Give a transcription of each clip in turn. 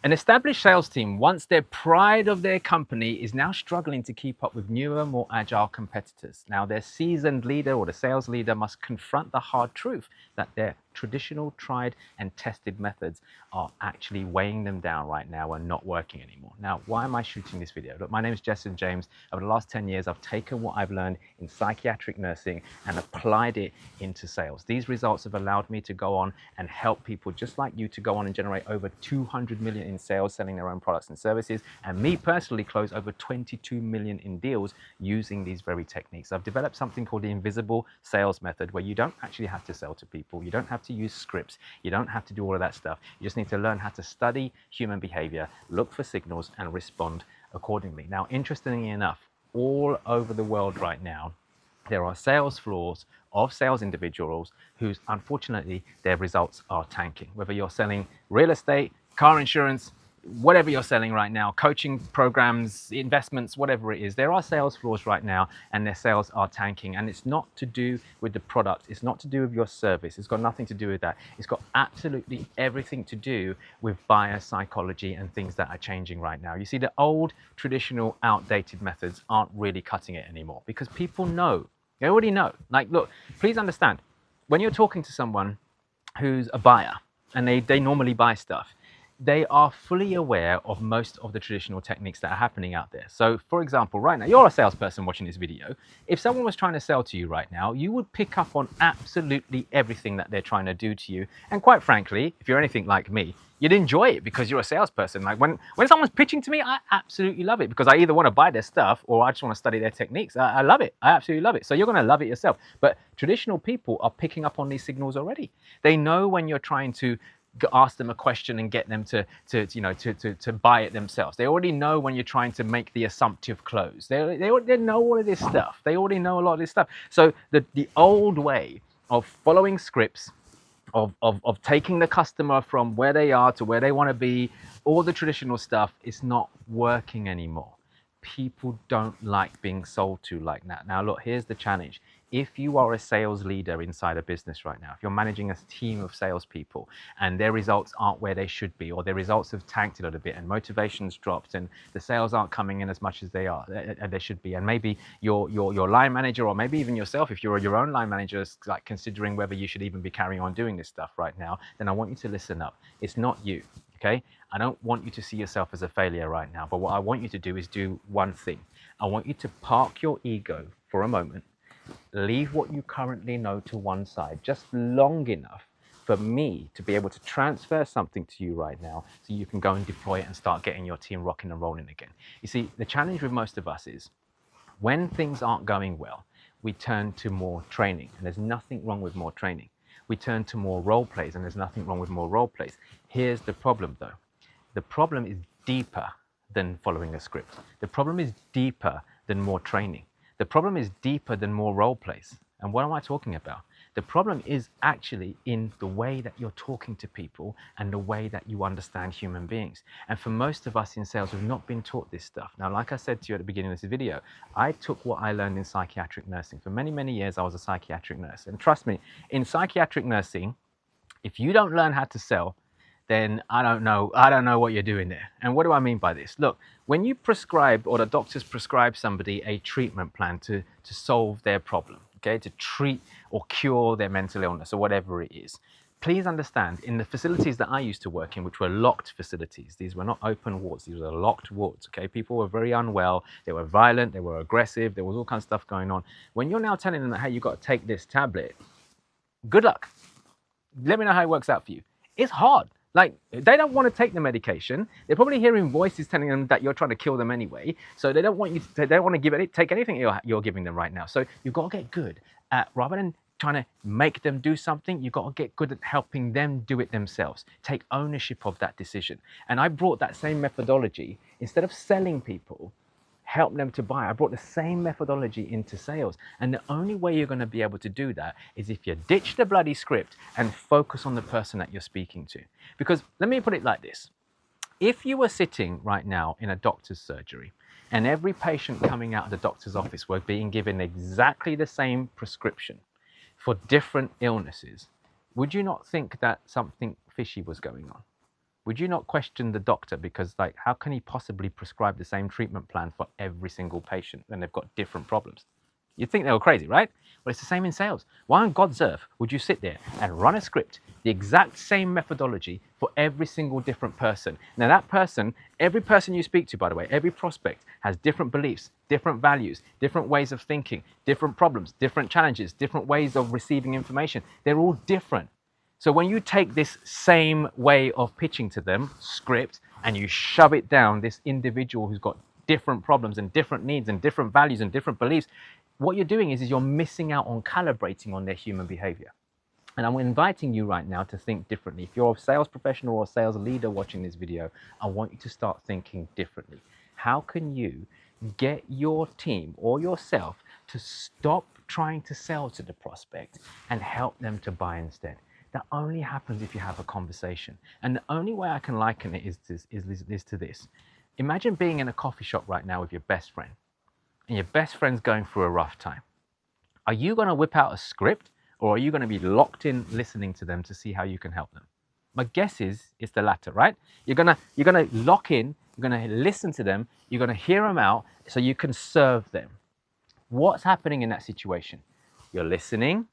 An established sales team, once their pride of their company, is now struggling to keep up with newer, more agile competitors. Now, their seasoned leader or the sales leader must confront the hard truth that their traditional, tried and tested methods are actually weighing them down right now and not working anymore. Now, why am I shooting this video? Look, my name is Jason James. Over the last 10 years, I've taken what I've learned in psychiatric nursing and applied it into sales. These results have allowed me to go on and help people just like you to go on and generate over 200 million in sales selling their own products and services, and me personally close over 22 million in deals using these very techniques. I've developed something called the invisible sales method, where you don't actually have to sell to people, you don't have to use scripts, you don't have to do all of that stuff. You just need to learn how to study human behavior, look for signals and respond accordingly. Now, interestingly enough, all over the world right now, there are sales floors of sales individuals whose, unfortunately, their results are tanking. Whether you're selling real estate, car insurance, whatever you're selling right now, coaching programs, investments, whatever it is, there are sales floors right now and their sales are tanking. And it's not to do with the product. It's not to do with your service. It's got nothing to do with that. It's got absolutely everything to do with buyer psychology and things that are changing right now. You see, the old, traditional, outdated methods aren't really cutting it anymore because people know. They already know. Like, look, please understand, when you're talking to someone who's a buyer and they normally buy stuff, they are fully aware of most of the traditional techniques that are happening out there. So, for example, right now, you're a salesperson watching this video. If someone was trying to sell to you right now, you would pick up on absolutely everything that they're trying to do to you. And quite frankly, if you're anything like me, you'd enjoy it because you're a salesperson. Like when someone's pitching to me, I absolutely love it because I either want to buy their stuff or I just want to study their techniques. I love it. I absolutely love it. So you're going to love it yourself. But traditional people are picking up on these signals already. They know when you're trying to ask them a question and get them to buy it themselves. They already know when you're trying to make the assumptive close. They know all of this stuff. They already know a lot of this stuff. So the old way of following scripts, of taking the customer from where they are to where they want to be, all the traditional stuff is not working anymore. People don't like being sold to like that. Now, look, here's the challenge. If you are a sales leader inside a business right now, if you're managing a team of salespeople and their results aren't where they should be, or their results have tanked a little bit and motivation's dropped and the sales aren't coming in as much as they should be, and maybe your line manager, or maybe even yourself, if you're your own line manager, is like considering whether you should even be carrying on doing this stuff right now, then I want you to listen up. It's not you. Okay, I don't want you to see yourself as a failure right now, but what I want you to do is do one thing. I want you to park your ego for a moment, leave what you currently know to one side, just long enough for me to be able to transfer something to you right now so you can go and deploy it and start getting your team rocking and rolling again. You see, the challenge with most of us is when things aren't going well, we turn to more training, and there's nothing wrong with more training. We turn to more role plays, and there's nothing wrong with more role plays. Here's the problem though. The problem is deeper than following a script. The problem is deeper than more training. The problem is deeper than more role plays. And what am I talking about? The problem is actually in the way that you're talking to people and the way that you understand human beings. And for most of us in sales, we've not been taught this stuff. Now, like I said to you at the beginning of this video, I took what I learned in psychiatric nursing. For many, many years, I was a psychiatric nurse. And trust me, in psychiatric nursing, if you don't learn how to sell, then I don't know what you're doing there. And what do I mean by this? Look, when you prescribe, or the doctors prescribe somebody a treatment plan to solve their problem, okay, to treat or cure their mental illness or whatever it is, please understand, in the facilities that I used to work in, which were locked facilities, these were not open wards, these were locked wards, okay? People were very unwell, they were violent, they were aggressive, there was all kinds of stuff going on. When you're now telling them that, hey, you got to take this tablet, good luck. Let me know how it works out for you. It's hard. Like, they don't want to take the medication. They're probably hearing voices telling them that you're trying to kill them anyway. So they don't want you to, they don't want to take anything you're giving them right now. So you've got to get good at, rather than trying to make them do something, you've got to get good at helping them do it themselves. Take ownership of that decision. And I brought that same methodology, instead of selling people, help them to buy. I brought the same methodology into sales. And the only way you're going to be able to do that is if you ditch the bloody script and focus on the person that you're speaking to. Because let me put it like this. If you were sitting right now in a doctor's surgery and every patient coming out of the doctor's office were being given exactly the same prescription for different illnesses, would you not think that something fishy was going on? would you not question the doctor? Because like, how can he possibly prescribe the same treatment plan for every single patient when they've got different problems? You'd think they were crazy, right? Well, it's the same in sales. Why on God's earth would you sit there and run a script, the exact same methodology for every single different person? Now that person, every person you speak to, by the way, every prospect has different beliefs, different values, different ways of thinking, different problems, different challenges, different ways of receiving information. They're all different. So when you take this same way of pitching to them, script, and you shove it down this individual who's got different problems and different needs and different values and different beliefs, what you're doing is you're missing out on calibrating on their human behavior. And I'm inviting you right now to think differently. If you're a sales professional or a sales leader watching this video, I want you to start thinking differently. How can you get your team or yourself to stop trying to sell to the prospect and help them to buy instead? That only happens if you have a conversation. And the only way I can liken it is to this. Imagine being in a coffee shop right now with your best friend, and your best friend's going through a rough time. Are you going to whip out a script, or are you going to be locked in listening to them to see how you can help them? My guess is it's the latter, right? You're going to lock in, you're going to listen to them, you're going to hear them out so you can serve them. What's happening in that situation? You're listening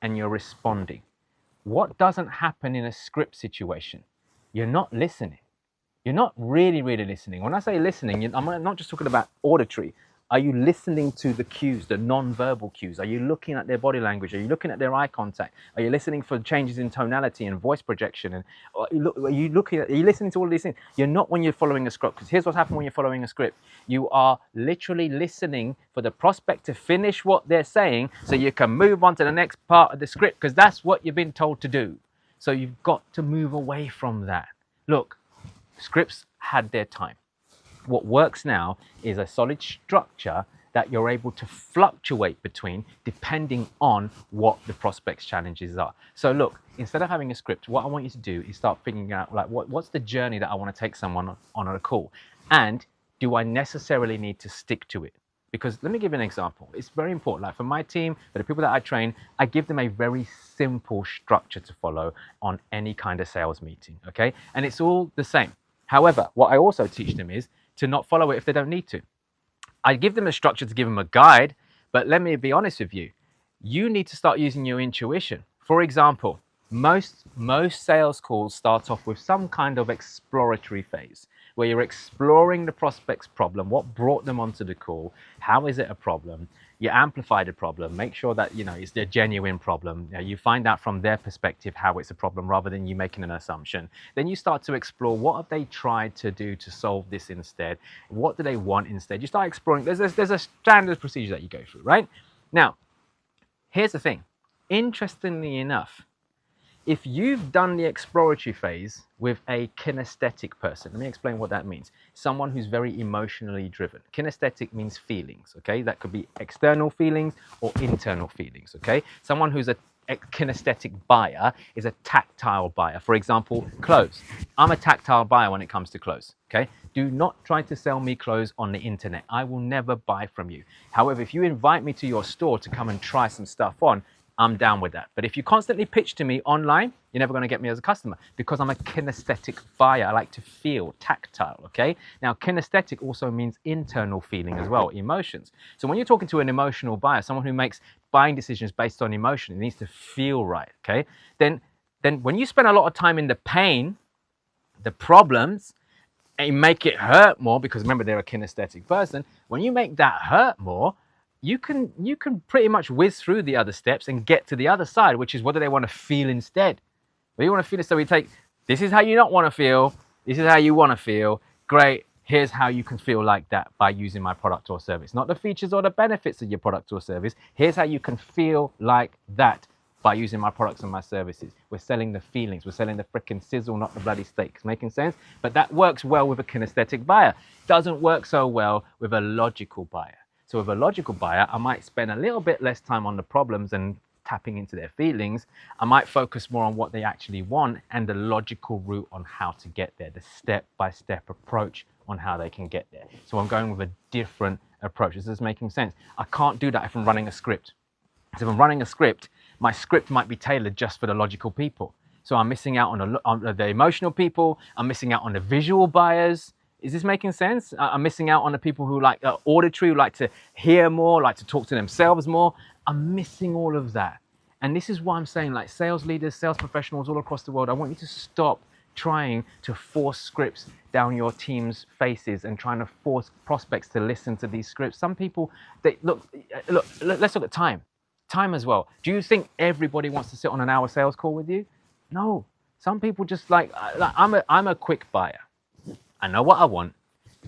and you're responding. What doesn't happen in a script situation? You're not listening. You're not really listening. When I say listening, I'm not just talking about auditory. Are you listening to the cues, the non-verbal cues? Are you looking at their body language? Are you looking at their eye contact? Are you listening for changes in tonality and voice projection? And are you listening to all of these things? You're not when you're following a script, because here's what's happened when you're following a script. You are literally listening for the prospect to finish what they're saying so you can move on to the next part of the script, because that's what you've been told to do. So you've got to move away from that. Look, scripts had their time. What works now is a solid structure that you're able to fluctuate between depending on what the prospect's challenges are. So look, instead of having a script, what I want you to do is start figuring out like what's the journey that I want to take someone on a call, and do I necessarily need to stick to it? Because let me give you an example. It's very important. Like for my team, for the people that I train, I give them a very simple structure to follow on any kind of sales meeting, okay? And it's all the same. However, what I also teach them is to not follow it if they don't need to. I give them a structure to give them a guide, but let me be honest with you. You need to start using your intuition. For example, most sales calls start off with some kind of exploratory phase where you're exploring the prospect's problem, what brought them onto the call, how is it a problem, you amplify the problem, make sure that it's their genuine problem. You find out from their perspective how it's a problem rather than you making an assumption. Then you start to explore what have they tried to do to solve this instead, what do they want instead. You start exploring. There's a standard procedure that you go through, right? Now, here's the thing. Interestingly enough, if you've done the exploratory phase with a kinesthetic person, let me explain what that means. Someone who's very emotionally driven. Kinesthetic means feelings, okay? That could be external feelings or internal feelings, okay? Someone who's a kinesthetic buyer is a tactile buyer. For example, clothes. I'm a tactile buyer when it comes to clothes, okay? Do not try to sell me clothes on the internet. I will never buy from you. However, if you invite me to your store to come and try some stuff on, I'm down with that. But if you constantly pitch to me online, you're never going to get me as a customer, because I'm a kinesthetic buyer. I like to feel tactile, okay? Now, kinesthetic also means internal feeling as well, emotions. So when you're talking to an emotional buyer, someone who makes buying decisions based on emotion, it needs to feel right, okay? Then when you spend a lot of time in the pain, the problems, and you make it hurt more, because remember, they're a kinesthetic person, when you make that hurt more, you can pretty much whiz through the other steps and get to the other side, which is what do they want to feel instead? What do you want to feel? So we take, this is how you not want to feel, this is how you want to feel, great, here's how you can feel like that by using my product or service. Not the features or the benefits of your product or service, here's how you can feel like that by using my products and my services. We're selling the feelings, we're selling the frickin' sizzle, not the bloody steaks. Making sense? But that works well with a kinesthetic buyer. Doesn't work so well with a logical buyer. So with a logical buyer, I might spend a little bit less time on the problems and tapping into their feelings. I might focus more on what they actually want and the logical route on how to get there, the step-by-step approach on how they can get there. So I'm going with a different approach. This is making sense. I can't do that if I'm running a script. So if I'm running a script, my script might be tailored just for the logical people. So I'm missing out on the emotional people. I'm missing out on the visual buyers. Is this making sense? I'm missing out on the people who like auditory, who like to hear more, like to talk to themselves more. I'm missing all of that. And this is why I'm saying, like, sales leaders, sales professionals all across the world, I want you to stop trying to force scripts down your team's faces and trying to force prospects to listen to these scripts. Some people, let's look at time. Time as well. Do you think everybody wants to sit on an hour sales call with you? No. Some people just like I'm a quick buyer. I know what I want.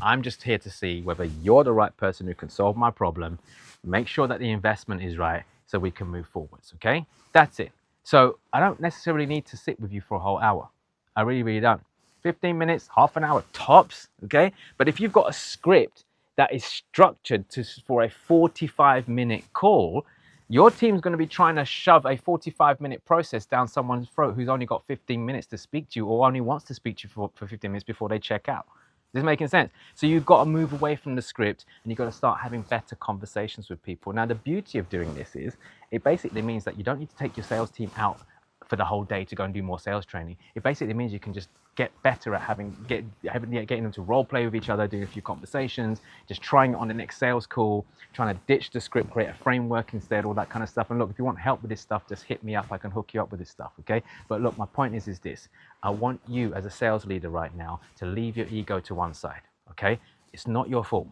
I'm just here to see whether you're the right person who can solve my problem, make sure that the investment is right so we can move forwards, okay? That's it. So I don't necessarily need to sit with you for a whole hour. I really, really don't. 15 minutes, half an hour tops, okay? But if you've got a script that is structured for a 45-minute call, your team's going to be trying to shove a 45-minute process down someone's throat who's only got 15 minutes to speak to you or only wants to speak to you for 15 minutes before they check out. Is this making sense? So you've got to move away from the script and you've got to start having better conversations with people. Now, the beauty of doing this is it basically means that you don't need to take your sales team out for the whole day to go and do more sales training. It basically means you can just get better at getting them to role play with each other, doing a few conversations, just trying it on the next sales call, trying to ditch the script, create a framework instead, all that kind of stuff. And look, if you want help with this stuff, just hit me up. I can hook you up with this stuff, okay? But look, my point is this. I want you as a sales leader right now to leave your ego to one side, okay? It's not your fault.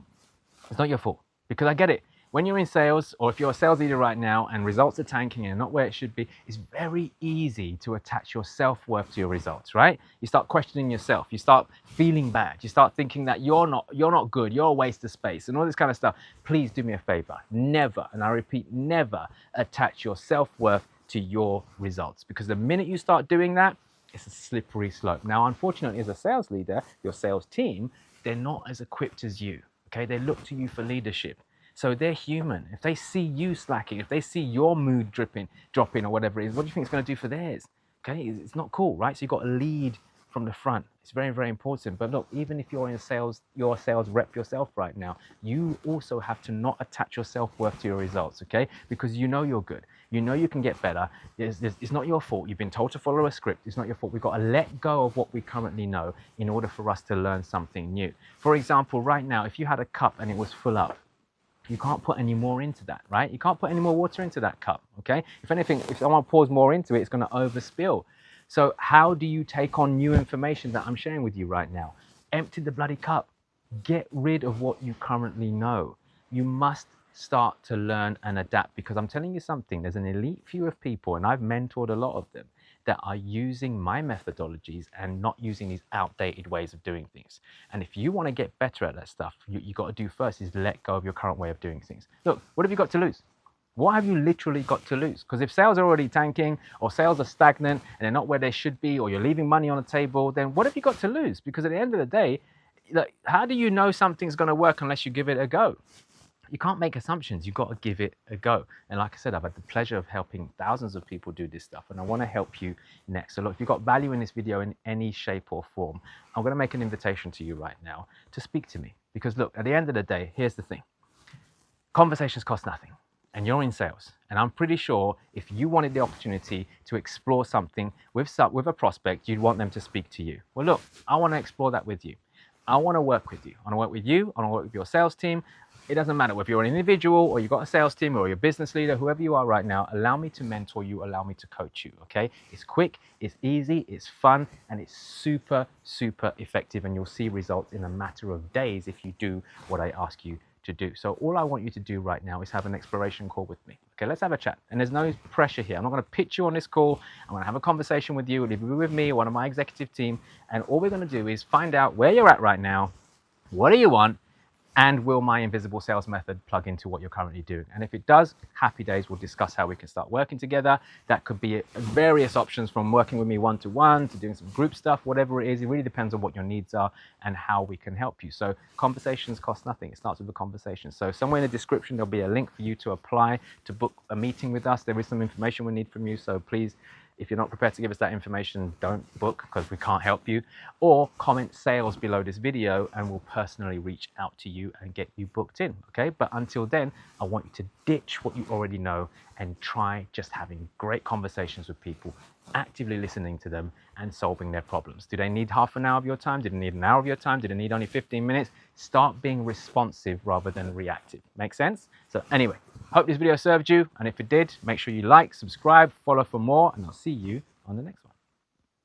It's not your fault, because I get it. When you're in sales, or if you're a sales leader right now and results are tanking and not where it should be, it's very easy to attach your self-worth to your results, right? You start questioning yourself. You start feeling bad. You start thinking that you're not good. You're a waste of space and all this kind of stuff. Please do me a favor. Never, and I repeat, never attach your self-worth to your results, because the minute you start doing that, it's a slippery slope. Now, unfortunately, as a sales leader, your sales team, they're not as equipped as you, okay? They look to you for leadership. So they're human. If they see you slacking, if they see your mood dropping or whatever it is, what do you think it's going to do for theirs? Okay, it's not cool, right? So you've got to lead from the front. It's very, very important. But look, even if you're in sales, you're a sales rep yourself right now, you also have to not attach your self-worth to your results, okay? Because you know you're good. You know you can get better. It's not your fault. You've been told to follow a script. It's not your fault. We've got to let go of what we currently know in order for us to learn something new. For example, right now, if you had a cup and it was full up, you can't put any more into that, right? You can't put any more water into that cup, okay? If anything, if someone pours more into it, it's going to overspill. So how do you take on new information that I'm sharing with you right now? Empty the bloody cup. Get rid of what you currently know. You must start to learn and adapt, because I'm telling you something, there's an elite few of people, and I've mentored a lot of them, that are using my methodologies and not using these outdated ways of doing things. And if you want to get better at that stuff, you got to do first is let go of your current way of doing things. Look, what have you got to lose? What have you literally got to lose? Because if sales are already tanking, or sales are stagnant and they're not where they should be, or you're leaving money on the table, then what have you got to lose? Because at the end of the day, like, how do you know something's going to work unless you give it a go? You can't make assumptions. You've got to give it a go. And like I said, I've had the pleasure of helping thousands of people do this stuff, and I want to help you next. So look, if you've got value in this video in any shape or form, I'm going to make an invitation to you right now to speak to me. Because look, at the end of the day, here's the thing. Conversations cost nothing, and you're in sales. And I'm pretty sure if you wanted the opportunity to explore something with a prospect, you'd want them to speak to you. Well, look, I want to explore that with you. I want to work with you. I want to work with you. I want to work with your sales team. It doesn't matter whether you're an individual or you've got a sales team or you're a business leader, whoever you are right now, allow me to mentor you, allow me to coach you, okay? It's quick, it's easy, it's fun, and it's super, super effective, and you'll see results in a matter of days if you do what I ask you to do. So all I want you to do right now is have an exploration call with me. Okay, let's have a chat. And there's no pressure here. I'm not going to pitch you on this call. I'm going to have a conversation with you, either with me or one of my executive team, and all we're going to do is find out where you're at right now, what do you want, and will my invisible sales method plug into what you're currently doing? And if it does, happy days, we'll discuss how we can start working together. That could be various options, from working with me one-to-one to doing some group stuff, whatever it is. It really depends on what your needs are and how we can help you. So conversations cost nothing. It starts with a conversation. So somewhere in the description, there'll be a link for you to apply to book a meeting with us. There is some information we need from you. So please If you're not prepared to give us that information, don't book because we can't help you. Or comment sales below this video and we'll personally reach out to you and get you booked in, okay? But until then, I want you to ditch what you already know and try just having great conversations with people, actively listening to them and solving their problems. Do they need half an hour of your time? Do they need an hour of your time? Do they need only 15 minutes? Start being responsive rather than reactive. Make sense? So anyway, hope this video served you. And if it did, make sure you like, subscribe, follow for more, and I'll see you on the next one.